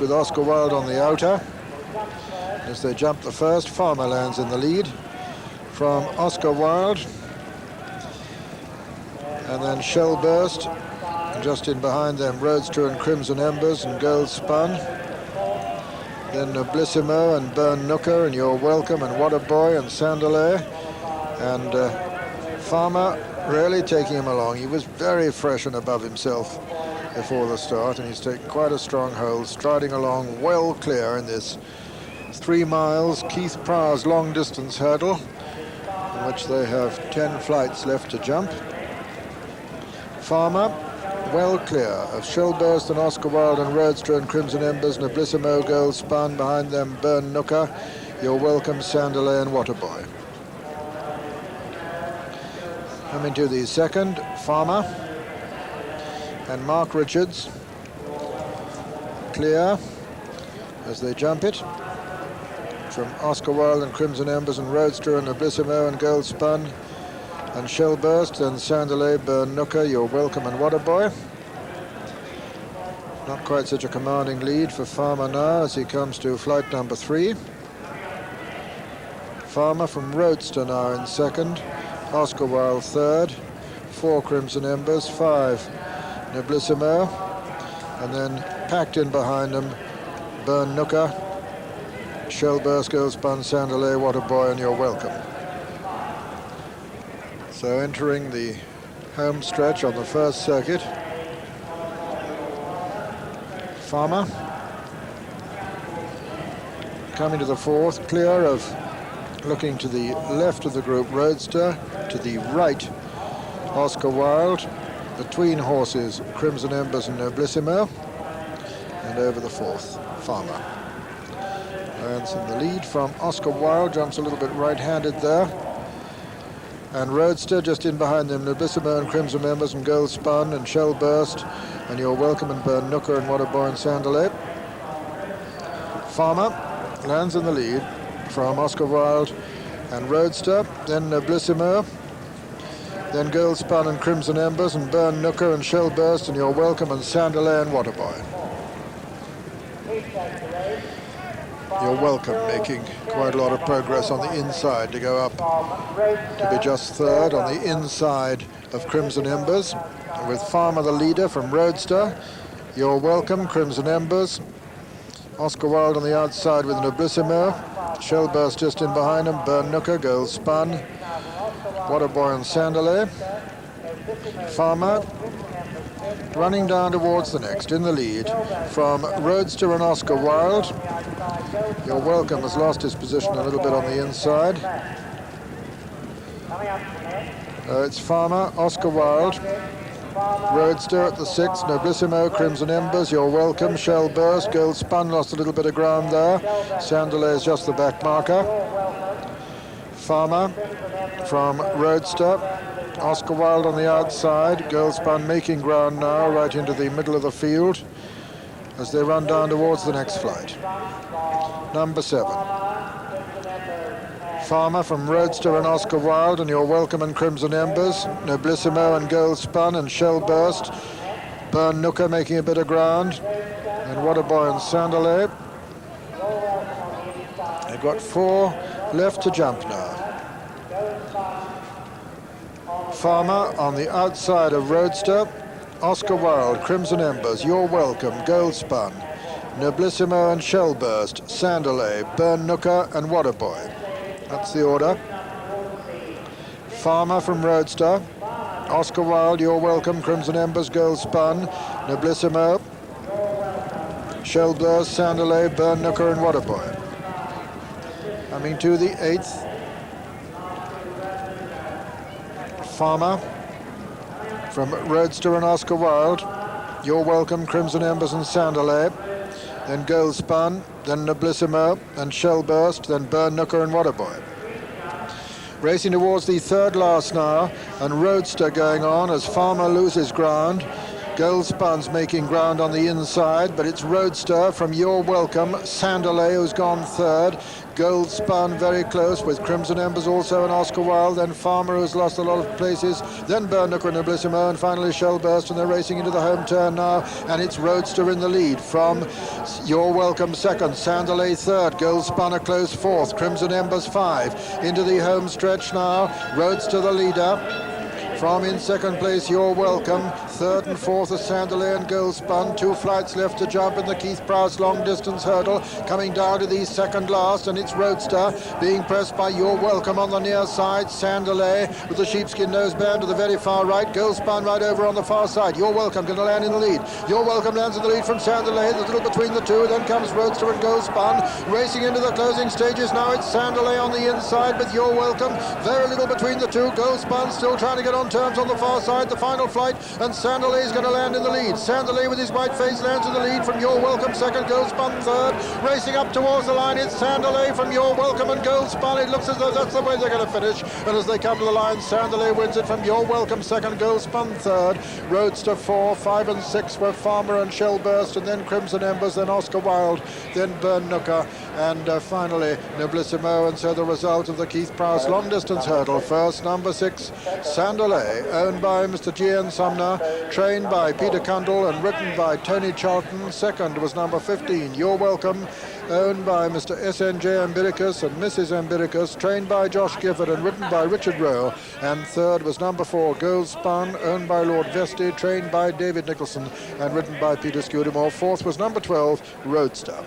with Oscar Wilde on the outer. As they jump the first, Farmer lands in the lead from Oscar Wilde. And then Shell Burst, and just in behind them, Roadster and Crimson Embers and Gold Spun. Then Noblissimo and Burn Nooker and You're Welcome and What a Boy and Sandalay. And Farmer really taking him along. He was very fresh and above himself before the start, and he's taken quite a strong hold, striding along well clear in this 3 miles Keith Prowse long distance hurdle, in which they have 10 flights left to jump. Farmer well clear of Shellburst and Oscar Wilde and Roadster and Crimson Embers, Noblissimo, Gold Spun, behind them Burn Nooker, You're Welcome, Sandalay and Waterboy. Coming to the second, Farmer and Mark Richards, clear as they jump it from Oscar Wilde and Crimson Embers and Roadster and Noblissimo and Gold Spun and Shellburst, and Sandalay, Burn Nooker, You're Welcome and Waterboy. Not quite such a commanding lead for Farmer now as he comes to flight number 3. Farmer from Roadster now in second, Oscar Wilde third, 4 Crimson Embers, 5 Noblissimo, and then packed in behind them, Burn Nooker, Shellburst, Gold Spun, Sandalay, Waterboy and You're Welcome. So entering the home stretch on the first circuit, Farmer coming to the fourth, clear of, looking to the left of the group, Roadster, to the right, Oscar Wilde, between horses, Crimson Embers and Noblissimo, and over the fourth, Farmer. Lands in the lead from Oscar Wilde, jumps a little bit right-handed there. And Roadster just in behind them, Noblissimo and Crimson Embers and Gold Spun and Shellburst and You're Welcome and Burn Nooker and Waterboy and Sandalay. Farmer lands in the lead from Oscar Wilde and Roadster, then Noblissimo, then Gold Spun and Crimson Embers and Burn Nooker and Shellburst and You're Welcome and Sandalay and Waterboy. You're Welcome making quite a lot of progress on the inside to go up to be just third on the inside of Crimson Embers, with Farmer the leader from Roadster, You're Welcome, Crimson Embers, Oscar Wilde on the outside with Noblissimo, Shellburst just in behind him, Burn Nooker, Gold Spun, Waterboy and Sandalay. Farmer running down towards the next, in the lead from Roadster and Oscar Wilde. You're Welcome has lost his position a little bit on the inside. It's Farmer, Oscar Wilde, Roadster at the 6th, Noblissimo, Crimson Embers, You're Welcome, Shellburst, Gold Spun lost a little bit of ground there. Sandalay is just the back marker. Farmer from Roadster, Oscar Wilde on the outside, Gold Spun making ground now right into the middle of the field as they run down towards the next flight. Number 7. Farmer from Roadster and Oscar Wilde and You're Welcome and Crimson Embers, Noblissimo and Gold Spun and Shellburst, Burn Nooker making a bit of ground, and Waterboy and Sandalay. They've got 4 left to jump now. Farmer on the outside of Roadster, Oscar Wilde, Crimson Embers, You're Welcome, Gold Spun, Noblissimo and Shellburst, Sandalay, Burn Nooker and Waterboy. That's the order. Farmer from Roadster, Oscar Wilde, You're Welcome, Crimson Embers, Gold Spun, Noblissimo, Shellburst, Sandalay, Burn Nooker and Waterboy. Coming to the 8th. Farmer from Roadster and Oscar Wilde, You're Welcome, Crimson Embers and Sandalay, then Gold Spun, then Noblissimo and Shellburst, then Burn Nooker and Waterboy. Racing towards the third last now, and Roadster going on as Farmer loses ground. Gold Spun's making ground on the inside, but it's Roadster from You're Welcome. Sandalay, who's gone third. Gold Spun very close with Crimson Embers also, and Oscar Wilde, then Farmer, who's lost a lot of places, then Bernooker and Noblissimo, and finally Shellburst, and they're racing into the home turn now, and it's Roadster in the lead from You're Welcome second, Sandalay third, Gold Spun a close fourth, Crimson Embers 5, into the home stretch now, Roadster the leader. From in second place, You're Welcome. Third and fourth are Sandalay and Gold Spun. 2 flights left to jump in the Keith Prowse long distance hurdle. Coming down to the second last, and it's Roadster being pressed by You're Welcome on the near side. Sandalay with the sheepskin noseband to the very far right. Gold Spun right over on the far side. You're Welcome going to land in the lead. You're Welcome lands in the lead from Sandalay. There's a little between the two. Then comes Roadster and Gold Spun. Racing into the closing stages now. It's Sandalay on the inside with You're Welcome. Very little between the two. Gold Spun still trying to get on terms on the far side, the final flight, and Sandalay is going to land in the lead. Sandalay with his white face lands in the lead from You're Welcome second, Gold Spun third. Racing up towards the line, it's Sandalay from You're Welcome and Gold Spun. It looks as though that's the way they're going to finish, and as they come to the line, Sandalay wins it from You're Welcome second, Gold Spun third. Roadster 4, 5 and 6 were Farmer and Shellburst, and then Crimson Embers, then Oscar Wilde, then Bernooker, and finally Noblissimo. And so the result of the Keith Prowse long distance hurdle: first, number 6, Sandalay, owned by Mr. G.N. Sumner, trained by Peter Cundell and written by Tony Charlton. Second was number 15, You're Welcome, owned by Mr. S.N.J. Ambiricus and Mrs. Ambiricus, trained by Josh Gifford and written by Richard Rowe. And third was number 4, Gold Spun, owned by Lord Vesti, trained by David Nicholson and written by Peter Scudamore. Fourth was number 12, Roadster.